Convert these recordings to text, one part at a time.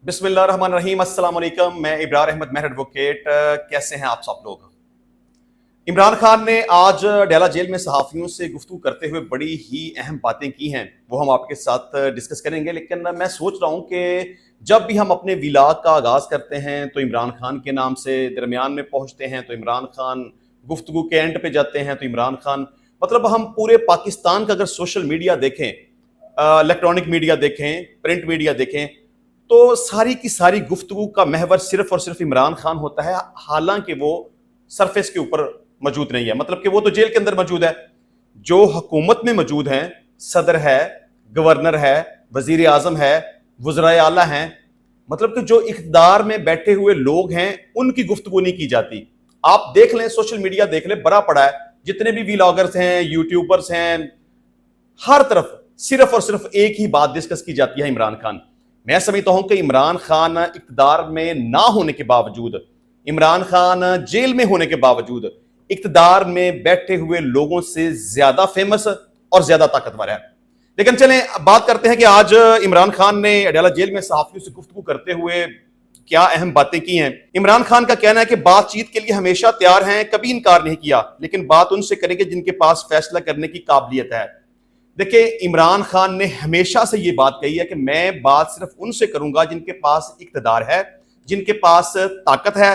बिस्मिल्लाहिर्रहमानिर्रहीम, अस्सलाम वालेकुम। मैं इब्रार अहमद मेहर एडवोकेट। कैसे हैं आप सब लोग? इमरान खान ने आज डैला जेल में सहाफ़ियों से गुफ्तगू करते हुए बड़ी ही अहम बातें की हैं, वो हम आपके साथ डिस्कस करेंगे। लेकिन मैं सोच रहा हूँ कि जब भी हम अपने विलाग का आगाज़ करते हैं तो इमरान खान के नाम से, दरमियान में पहुँचते हैं तो इमरान खान, गुफ्तगू के एंड पे जाते हैं तो इमरान खान। मतलब हम पूरे पाकिस्तान का अगर सोशल मीडिया देखें, इलेक्ट्रॉनिक मीडिया देखें, प्रिंट मीडिया देखें, तो सारी की सारी गुफ्तगू का महवर सिर्फ और सिर्फ इमरान खान होता है। हालांकि वो सरफेस के ऊपर मौजूद नहीं है, मतलब कि वो तो जेल के अंदर मौजूद है। जो हुकूमत में मौजूद हैं, सदर है, गवर्नर है, वजीर आजम है, वज़राए आला हैं, मतलब कि जो इक़्तिदार में बैठे हुए लोग हैं उनकी गुफ्तगू नहीं की जाती। आप देख लें, सोशल मीडिया देख लें, बड़ा पड़ा है, जितने भी व्लॉगर्स हैं, यूट्यूबर्स हैं, हर तरफ सिर्फ और सिर्फ एक ही बात डिस्कस की जाती है, इमरान खान। मैं समझता हूं कि इमरान खान इक़्तिदार में ना होने के बावजूद, इमरान खान जेल में होने के बावजूद, इक़्तिदार में बैठे हुए लोगों से ज्यादा फेमस और ज्यादा ताकतवर है। लेकिन चलें बात करते हैं कि आज इमरान खान ने अडाला जेल में सहाफियों से गुफ्तगू करते हुए क्या अहम बातें की हैं। इमरान खान का कहना है कि बातचीत के लिए हमेशा तैयार हैं, कभी इनकार नहीं किया, लेकिन बात उनसे करेंगे जिनके पास फैसला करने की काबिलियत है। देखिए, इमरान खान ने हमेशा से यह बात कही है कि मैं बात सिर्फ उनसे करूंगा जिनके पास इक़्तिदार है, जिनके पास ताकत है।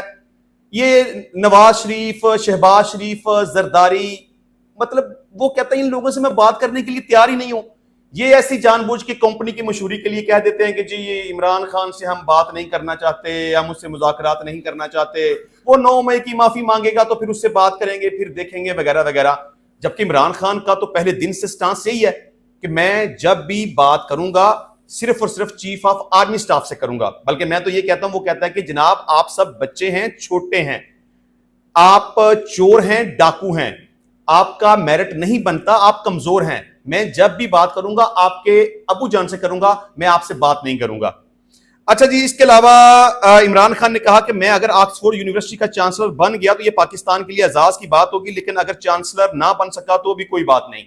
ये नवाज शरीफ, शहबाज शरीफ, जरदारी, मतलब वो कहते हैं इन लोगों से मैं बात करने के लिए तैयार ही नहीं हूं। ये ऐसी जानबूझ के कंपनी की मशहूरी के लिए कह देते हैं कि जी ये इमरान खान से हम बात नहीं करना चाहते, हम उससे मुज़ाकरात नहीं करना चाहते, वो 9 मई की माफी मांगेगा तो फिर उससे बात करेंगे, फिर देखेंगे, वगैरह वगैरह। जबकि इमरान खान का तो पहले दिन से स्टांस यही है कि मैं जब भी बात करूंगा सिर्फ और सिर्फ चीफ ऑफ आर्मी स्टाफ से करूंगा। बल्कि मैं तो ये कहता हूं, वो कहता है कि जनाब आप सब बच्चे हैं, छोटे हैं, आप चोर हैं, डाकू हैं, आपका मेरिट नहीं बनता, आप कमजोर हैं। मैं जब भी बात करूंगा आपके अबू जान से करूंगा, मैं आपसे बात नहीं करूंगा। अच्छा जी, इसके अलावा इमरान खान ने कहा कि मैं अगर ऑक्सफोर्ड यूनिवर्सिटी का चांसलर बन गया तो ये पाकिस्तान के लिए एजाज की बात होगी, लेकिन अगर चांसलर ना बन सका तो भी कोई बात नहीं।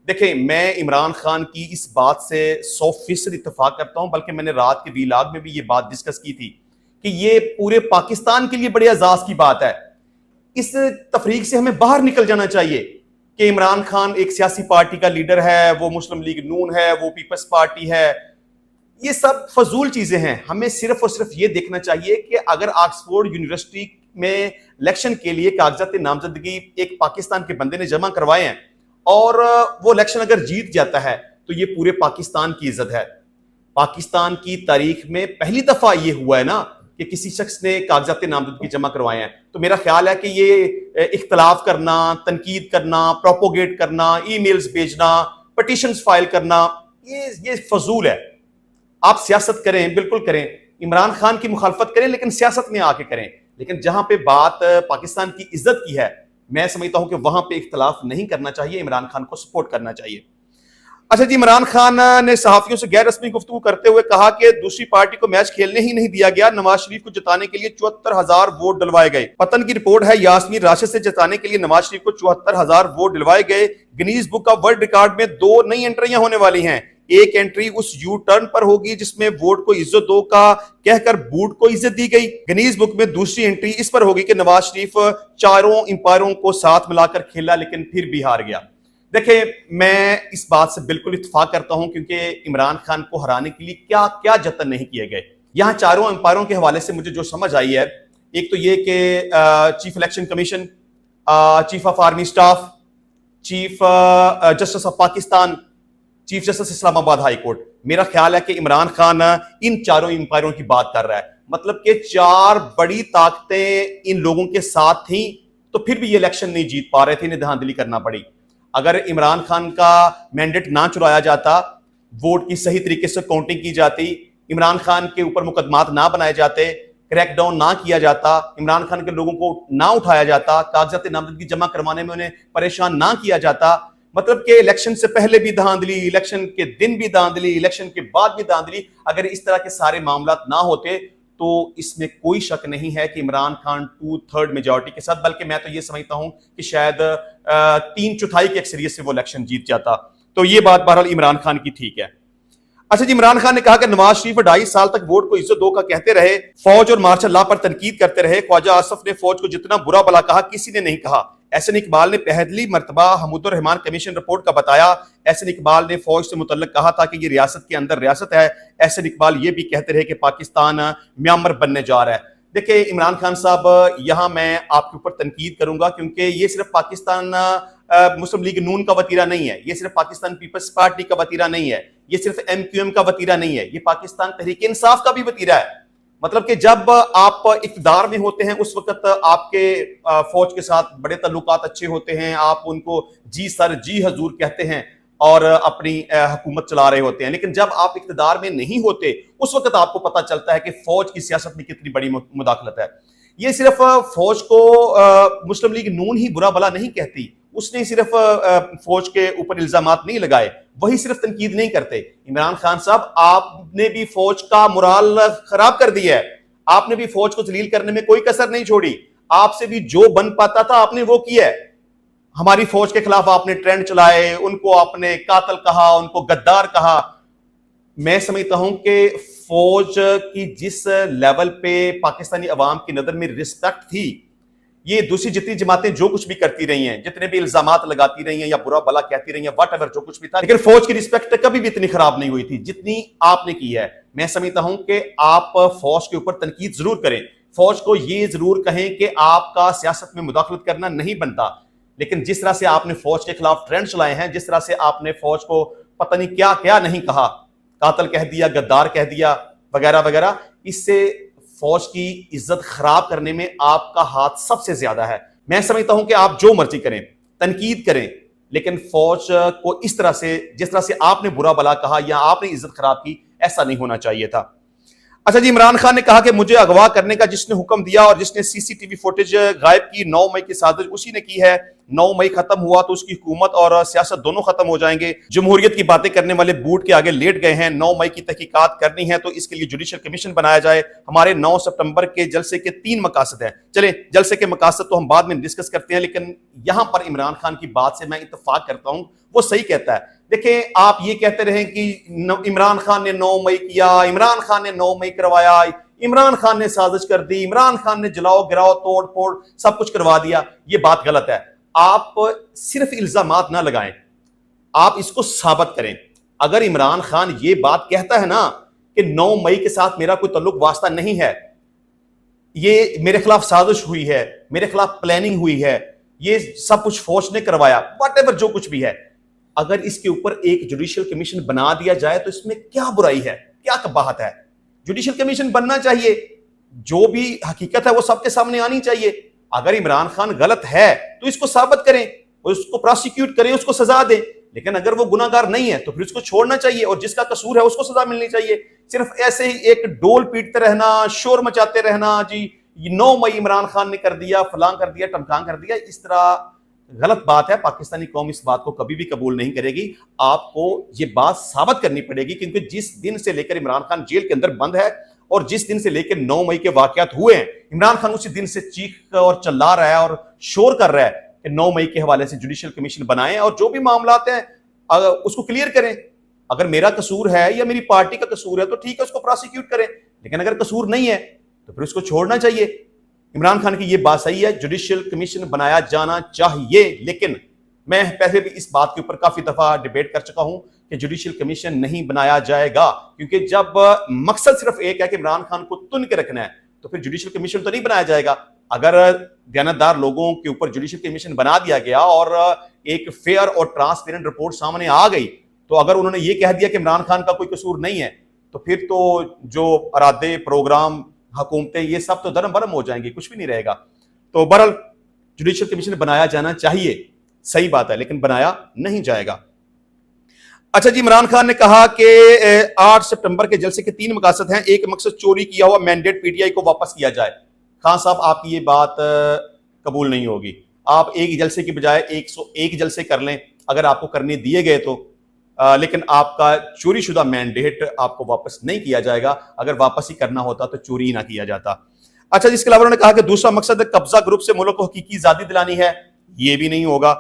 देखिए, मैं इमरान खान की इस बात से 100% इत्तेफाक करता हूं, बल्कि मैंने रात के वीलाग में भी ये बात डिस्कस की थी कि ये पूरे पाकिस्तान के लिए बड़े एजाज की बात है। इस तफरीक से हमें बाहर निकल जाना चाहिए कि इमरान खान एक सियासी पार्टी का लीडर है, वो मुस्लिम लीग नून है, वो पीपल्स पार्टी है। ये सब फजूल चीजें हैं। हमें सिर्फ और सिर्फ ये देखना चाहिए कि अगर ऑक्सफोर्ड यूनिवर्सिटी में इलेक्शन के लिए कागजात नामजदगी एक पाकिस्तान के बंदे ने जमा करवाए हैं और वो इलेक्शन अगर जीत जाता है तो ये पूरे पाकिस्तान की इज्जत है। पाकिस्तान की तारीख में पहली दफा ये हुआ है ना कि किसी शख्स ने कागजात नामजदगी जमा करवाए हैं। तो मेरा ख्याल है कि ये इख्तलाफ करना, तनकीद करना, प्रोपोगेट करना, ईमेल्स भेजना, पटिशंस फाइल करना, ये फजूल है। आप सियासत करें, बिल्कुल करें, इमरान खान की मुखालफत करें, लेकिन सियासत में आके करें। लेकिन जहां पे बात पाकिस्तान की इज्जत की है, मैं समझता हूं कि वहां पे इख्तलाफ नहीं करना चाहिए, इमरान खान को सपोर्ट करना चाहिए। अच्छा जी, इमरान खान ने सहाफियों से गैर रस्मी गुफ्तगू करते हुए कहा कि दूसरी पार्टी को मैच खेलने ही नहीं दिया गया। नवाज शरीफ को जिताने के लिए 74,000 वोट डलवाए गए। पतन की रिपोर्ट है, यास्मीन राशिद से जिताने के लिए नवाज शरीफ को 74,000 वोट डलवाए गए। Guinness book of world record में 2 नई एंट्रियां होने वाली हैं। एक एंट्री उस यू टर्न पर होगी जिसमें वोट को इज्जत दो का कहकर बूट को इज्जत दी गई। गिनीज बुक में दूसरी एंट्री इस पर होगी कि नवाज शरीफ चारों इंपायरों को साथ मिलाकर खेला लेकिन फिर भी हार गया। देखिए, मैं इस बात से बिल्कुल इत्तेफाक करता हूं, क्योंकि इमरान खान को हराने के लिए क्या क्या जतन नहीं किए गए। यहां चारों अंपायरों के हवाले से मुझे जो समझ आई है, एक तो ये कि chief election commission, chief of army staff, chief justice of Pakistan, chief justice Islamabad high court. मेरा ख्याल है कि इमरान खान इन चारों अंपायरों की बात कर रहा है। मतलब कि 4 बड़ी ताकतें इन लोगों के साथ थी, तो फिर भी ये इलेक्शन नहीं जीत पा रहे थे, इन्हें धांधली करना पड़ी। अगर इमरान खान का मैंडेट ना चुराया जाता, वोट की सही तरीके से काउंटिंग की जाती, इमरान खान के ऊपर मुकदमात ना बनाए जाते, क्रैकडाउन ना किया जाता, इमरान खान के लोगों को ना उठाया जाता, कागजात नामजदगी जमा करवाने में उन्हें परेशान ना किया जाता, मतलब कि इलेक्शन से पहले भी धांधली, इलेक्शन के दिन भी धांधली, इलेक्शन के बाद भी धांधली, अगर इस तरह के सारे मामला ना होते तो इसमें कोई शक नहीं है कि इमरान खान 2/3 मेजॉरिटी के साथ, बल्कि मैं तो ये समझता हूं कि शायद 3/4 की अक्सरियत से वो इलेक्शन जीत जाता। तो ये बात बहरहाल इमरान खान की ठीक है। अच्छा जी, इमरान खान ने कहा कि नवाज शरीफ 2.5 साल तक वोट को इज्जत दो का कहते रहे, फौज और मार्शल लॉ पर तनकीद करते रहे। ख्वाजा आसफ ने फौज को जितना बुरा भला कहा किसी ने नहीं कहा। एहसन इकबाल ने पहली मरतबा हमूदुर रहमान कमीशन रिपोर्ट का बताया। एहसन इकबाल ने फौज से मुतल्लिक कहा था कि ये रियासत के अंदर रियासत है। एहसन इकबाल ये भी कहते रहे कि पाकिस्तान म्यांमार बनने जा रहा है। देखिए इमरान खान साहब, यहां मैं आपके ऊपर तनकीद करूंगा क्योंकि ये सिर्फ पाकिस्तान मुस्लिम लीग नून का वतीरा नहीं है, ये सिर्फ पाकिस्तान पीपल्स पार्टी का वतीरा नहीं है, ये सिर्फ MQM का वतीरा नहीं है, ये पाकिस्तान तहरीक इंसाफ का भी वतीरा है। मतलब कि जब आप इक़्तिदार में होते हैं उस वक्त आपके फौज के साथ बड़े ताल्लुकात अच्छे होते हैं, आप उनको जी सर जी हजूर कहते हैं और अपनी हुकूमत चला रहे होते हैं। लेकिन जब आप इक़्तिदार में नहीं होते उस वक्त आपको पता चलता है कि फौज की सियासत में कितनी बड़ी मुदाखलत है। ये सिर्फ फौज को मुस्लिम लीग नून ही बुरा भला नहीं कहती, उसने सिर्फ फौज के ऊपर इल्जामात नहीं लगाए, वही सिर्फ तनकीद नहीं करते। इमरान खान साहब, आपने भी फौज का मुराल खराब कर दिया है, आपने भी फौज को जलील करने में कोई कसर नहीं छोड़ी। आपसे भी जो बन पाता था आपने वो किया है। हमारी फौज के खिलाफ आपने ट्रेंड चलाए, उनको आपने कातिल कहा, उनको गद्दार कहा। मैं समझता हूं कि फौज की जिस लेवल पे पाकिस्तानी अवाम की नजर में रिस्पेक्ट थी, ये दूसरी जितनी जमातें जो कुछ भी करती रही हैं, जितने भी इल्जामात लगाती रही हैं या बुरा भला कहती रही हैं, व्हाटएवर जो कुछ भी था, लेकिन फौज की रिस्पेक्ट कभी भी इतनी खराब नहीं हुई थी जितनी आपने की है। मैं समझता हूं कि आप फौज के ऊपर तनकीद जरूर करें, फौज को ये जरूर कहें कि आपका सियासत में मुदाखलत करना नहीं बनता, लेकिन जिस तरह से आपने फौज के खिलाफ ट्रेंड चलाए हैं, जिस तरह से आपने फौज को पता नहीं क्या क्या नहीं कहा, कातिल कह दिया, गद्दार कह दिया, वगैरह वगैरह, इससे फौज की इज्जत खराब करने में आपका हाथ सबसे ज्यादा है। मैं समझता हूं कि आप जो मर्जी करें, तनकीद करें, लेकिन फौज को इस तरह से, जिस तरह से आपने बुरा भला कहा या आपने इज्जत खराब की, ऐसा नहीं होना चाहिए था। अच्छा जी, इमरान खान ने कहा कि मुझे अगवा करने का जिसने हुक्म दिया और जिसने CCTV फुटेज गायब की, 9 मई की साजिश उसी ने की है। 9 मई खत्म हुआ तो उसकी हुकूमत और सियासत दोनों खत्म हो जाएंगे। जमहूरियत की बातें करने वाले बूट के आगे लेट गए हैं। 9 मई की तहकीकात करनी है तो इसके लिए जुडिशल कमीशन बनाया जाए। हमारे 9 सितंबर के जलसे के 3 मकासद हैं। चले, जलसे के मकासद तो हम बाद में डिस्कस करते हैं, लेकिन यहां पर इमरान खान की बात से मैं इत्तेफाक करता हूं, वो सही कहता है। देखें, आप ये कहते रहे कि इमरान खान ने 9 मई किया, इमरान खान ने 9 मई करवाया, इमरान खान ने साजिश कर दी, इमरान खान ने जलाओ गिराओ तोड़ फोड़ सब कुछ करवा दिया। ये बात गलत है। आप सिर्फ इल्जामात ना लगाएं, आप इसको साबित करें। अगर इमरान खान ये बात कहता है ना कि 9 मई के साथ मेरा कोई तल्लुक वास्ता नहीं है, ये मेरे खिलाफ साजिश हुई है, मेरे खिलाफ प्लानिंग हुई है, ये सब कुछ फौज ने करवाया, व्हाटएवर जो कुछ भी है, अगर इसके ऊपर एक जुडिशियल कमीशन बना दिया जाए तो इसमें क्या बुराई है, क्या कबाहत है? जुडिशियल कमीशन बनना चाहिए, जो भी हकीकत है वो सबके सामने आनी चाहिए। अगर इमरान खान गलत है तो इसको साबित करें, उसको प्रोसिक्यूट करें, उसको सजा दें। लेकिन अगर वो गुनाहगार नहीं है तो फिर उसको छोड़ना चाहिए और जिसका कसूर है उसको सजा मिलनी चाहिए। सिर्फ ऐसे ही एक डोल पीटते रहना, शोर मचाते रहना, जी 9 मई इमरान खान ने कर दिया, फलां कर दिया, टमकां कर दिया, इस तरह गलत बात है। पाकिस्तानी कौम इस बात को कभी भी कबूल नहीं करेगी। आपको ये बात साबित करनी पड़ेगी, क्योंकि जिस दिन से लेकर इमरान खान जेल के अंदर बंद है और जिस दिन से लेकर 9 मई के वाकयात हुए हैं, इमरान खान उसी दिन से चीख और चिल्ला रहा है और शोर कर रहा है कि 9 मई के हवाले से जुडिशियल कमीशन बनाएं और जो भी मामलात हैं उसको क्लियर करें। अगर मेरा कसूर है या मेरी पार्टी का कसूर है तो ठीक है, उसको प्रोसिक्यूट करें, लेकिन अगर कसूर नहीं है तो फिर उसको छोड़ना चाहिए। इमरान खान की ये बात सही है, जुडिशियल कमीशन बनाया जाना चाहिए, लेकिन मैं पहले भी इस बात के ऊपर काफी दफा डिबेट कर चुका हूं कि जुडिशियल कमीशन नहीं बनाया जाएगा, क्योंकि जब मकसद सिर्फ एक है कि इमरान खान को तुन के रखना है तो फिर जुडिशियल कमीशन तो नहीं बनाया जाएगा। अगर दयानतदार लोगों के ऊपर जुडिशियल कमीशन बना दिया गया और एक फेयर और ट्रांसपेरेंट रिपोर्ट सामने आ गई, तो अगर उन्होंने ये कह दिया कि इमरान खान का कोई कसूर नहीं है, तो फिर तो जो इरादे, प्रोग्राम, हुकूमतें, ये सब तो दरम बरम हो जाएंगी, कुछ भी नहीं रहेगा। तो बहरहाल जुडिशियल कमीशन बनाया जाना चाहिए, सही बात है, लेकिन बनाया नहीं जाएगा। अच्छा जी, इमरान खान ने कहा कि 8 सितंबर के जलसे के 3 मकासद हैं। एक मकसद चोरी किया हुआ मैंडेट PTI को वापस किया जाए। खान साहब, आपकी ये बात कबूल नहीं होगी। आप एक जलसे की बजाय 101 जलसे कर लें अगर आपको करने दिए गए तो, लेकिन आपका चोरी शुदा मैंडेट आपको वापस नहीं किया जाएगा। अगर वापस ही करना होता तो चोरी ही ना किया जाता। अच्छा, इसके अलावा उन्होंने कहा कि दूसरा मकसद कब्जा ग्रुप से मुल्क को हकीकी आजादी दिलानी है, ये भी नहीं होगा।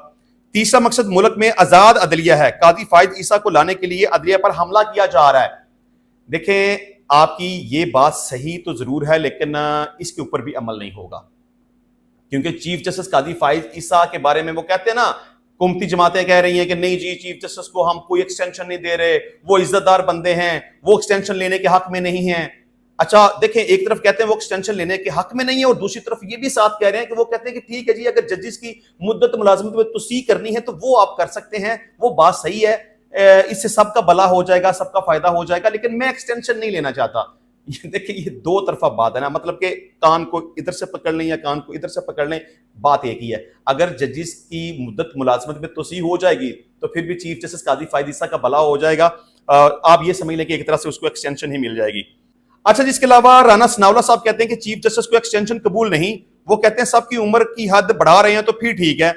तीसरा मकसद मुल्क में आजाद अदलिया है। काजी फायद ईसा को लाने के लिए अदलिया पर हमला किया जा रहा है। देखें, आपकी ये बात सही तो जरूर है, लेकिन इसके ऊपर भी अमल नहीं होगा, क्योंकि चीफ जस्टिस काजी फायद ईसा के बारे में वो कहते हैं ना, हुकूमती जमातें कह रही हैं कि नहीं जी, चीफ जस्टिस को हम कोई एक्सटेंशन नहीं दे रहे, वो इज्जतदार बंदे हैं, वो एक्सटेंशन लेने के हक में नहीं है। अच्छा देखें, एक तरफ कहते हैं वो एक्सटेंशन लेने के हक में नहीं है, और दूसरी तरफ ये भी साथ कह रहे हैं कि वो कहते हैं कि ठीक है जी, अगर जजेस की मुद्दत मुलाजमत में तोसी करनी है तो वो आप कर सकते हैं, वो बात सही है, इससे सबका भला हो जाएगा, सबका फायदा हो जाएगा, लेकिन मैं एक्सटेंशन नहीं लेना चाहता। देखिए, ये दो तरफा बात है ना, मतलब कि कान को इधर से पकड़ लें या कान को इधर से पकड़ लें, बात एक ही है। अगर जजेस की मुद्दत मुलाजमत में तोसी हो जाएगी तो फिर भी चीफ जस्टिस काजी फायद ईसा का भला हो जाएगा। आप ये समझ लें कि एक तरह से उसको एक्सटेंशन ही मिल जाएगी। अच्छा, जिसके अलावा राना सनाउल्लाह साहब कहते हैं कि चीफ जस्टिस को एक्सटेंशन कबूल नहीं, वो कहते हैं सबकी उम्र की हद बढ़ा रहे हैं तो फिर ठीक है,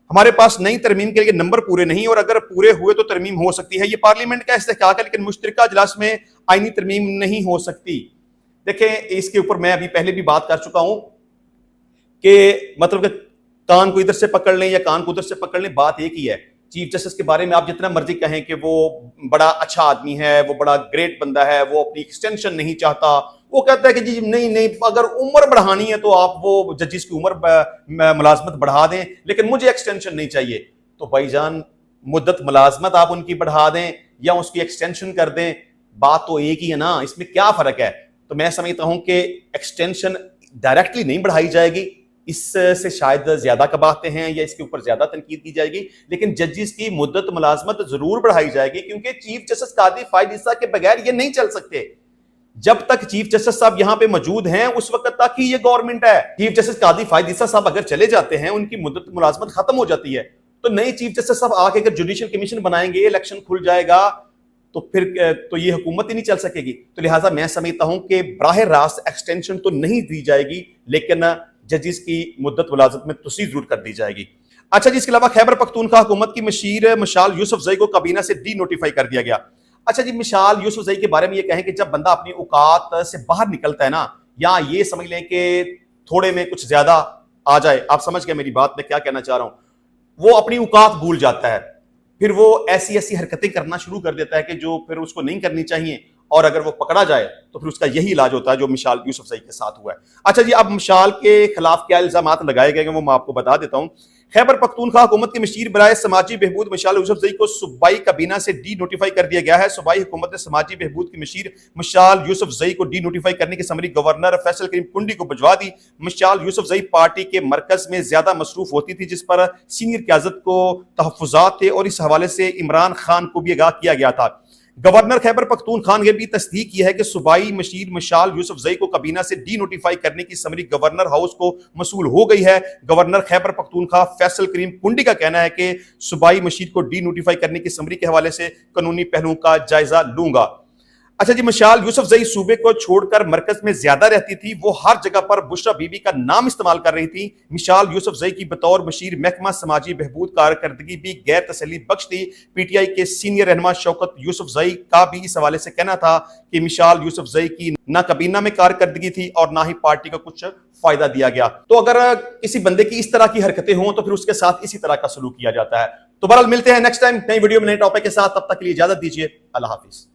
हमारे पास नई तरमीम के लिए नंबर पूरे नहीं, और अगर पूरे हुए तो तरमीम हो सकती है। ये पार्लियामेंट का इस्तेहकाक है, लेकिन मुश्तरका इजलास में आईनी तरमीम नहीं हो सकती। देखें, इसके ऊपर मैं अभी पहले भी बात कर चुका हूं कि मतलब कि कान को इधर से पकड़ लें या कान को उधर से पकड़ लें, बात एक ही है। चीफ जस्टिस के बारे में आप जितना मर्जी कहें कि वो बड़ा अच्छा आदमी है, वो बड़ा ग्रेट बंदा है, वो अपनी एक्सटेंशन नहीं चाहता, वो कहता है कि जी नहीं नहीं, अगर उम्र बढ़ानी है तो आप वो जजेस की उम्र मुलाजमत बढ़ा दें, लेकिन मुझे एक्सटेंशन नहीं चाहिए। तो भाईजान, मुद्दत मुलाजमत आप उनकी बढ़ा दें या उसकी एक्सटेंशन कर दें, बात तो एक ही है ना, इसमें क्या फर्क है। तो मैं समझता हूं कि एक्सटेंशन डायरेक्टली नहीं बढ़ाई जाएगी, इससे शायद ज्यादा कबाते हैं या इसके ऊपर ज्यादा तनकीद की जाएगी, लेकिन जजेस की मुद्दत मुलाजमत जरूर बढ़ाई जाएगी, क्योंकि चीफ जस्टिस काजी फायद ईसा के बगैर ये नहीं चल सकते। जब तक चीफ जस्टिस साहब यहां पे मौजूद हैं उस वक्त तक ही ये गवर्नमेंट है। चीफ जस्टिस काजी फायद ईसा साहब अगर चले जाते हैं, उनकी मुद्दत मुलाजमत खत्म हो जाती है, तो नए चीफ जस्टिस साहब आके अगर जुडिशियल कमीशन बनाएंगे, इलेक्शन खुल जाएगा, तो फिर तो ये हुकूमत ही नहीं चल सकेगी। तो लिहाजा मैं समझता हूं कि बराह रास्त एक्सटेंशन तो नहीं दी जाएगी, लेकिन जजेस की मुद्दत मुलाजमत में तोसी जरूर कर दी जाएगी। अच्छा जी, इसके अलावा खैबर पख्तूनख्वा हुकूमत की मशीर मिसाल यूसुफजई को काबीना से डी नोटिफाई कर दिया गया। अच्छा जी, मिसाल यूसुफजई के बारे में ये कहें कि जब बंदा अपनी औकात से बाहर निकलता है ना, या ये समझ लें कि थोड़े में कुछ ज्यादा आ जाए, आप समझ गए मेरी बात में क्या कहना चाह रहा हूं, वो अपनी औकात भूल जाता है, फिर वो ऐसी ऐसी हरकतें करना शुरू कर देता है कि जो फिर उसको नहीं करनी चाहिए, और अगर वो पकड़ा जाए तो फिर उसका यही इलाज होता है जो मिसाल यूसुफजई के साथ हुआ है। अच्छा जी, अब मिसाल के खिलाफ क्या इल्जाम लगाए गए हैं वो मैं आपको बता देता हूं। खैबर पख्तूनख्वा हुकूमत के मशीर बराए समाजी बहबूद मिसाल यूसुफजई को सूबाई काबीना से डी नोटिफाई कर दिया गया है। सूबाई हुकूमत ने समाजी बहबूद की मशीर मिसाल यूसुफजई को डी नोटिफाई करने की समरी गवर्नर फैसल करीम कुंडी को भिजवा दी। मिसाल यूसुफजई पार्टी के मरकज में ज्यादा मसरूफ होती थी, जिस पर सीनियर क़यादत को तहफ़्फ़ुज़ात थे, और इस हवाले से इमरान खान को भी आगाह किया गया था। गवर्नर खैबर पख्तूनख्वा ने भी तस्दीक की है कि सूबाई मशीर मिसाल यूसुफजई को काबीना से डी नोटिफाई करने की समरी गवर्नर हाउस को मसूल हो गई है। गवर्नर खैबर पख्तूनख्वा फैसल करीम कुंडी का कहना है कि सूबाई मशीर को डी नोटिफाई करने की समरी के हवाले से कानूनी पहलुओं का जायजा लूंगा। अच्छा जी, मिसाल यूसुफजई सूबे को छोड़कर मरकज में ज्यादा रहती थी, वो हर जगह पर बुशरा बीबी का नाम इस्तेमाल कर रही थी। मिसाल यूसुफजई की बतौर मशीर महकमा समाजी बहबूद कारकर्दगी भी गैर तसल्ली बख्श थी। पीटीआई के सीनियर रहनुमा शौकत यूसुफजई का भी इस हवाले से कहना था कि मिसाल यूसुफजई की ना काबीना में कारकर्दगी थी और ना ही पार्टी का कुछ फायदा दिया गया। तो अगर किसी बंदे की इस तरह की हरकतें हों तो फिर उसके साथ इसी तरह का सलूक किया जाता है। तो बहरहाल मिलते हैं नेक्स्ट टाइम नई वीडियो में नए टॉपिक के साथ, तब तक के लिए इजाजत दीजिए। अल्लाह हाफिज।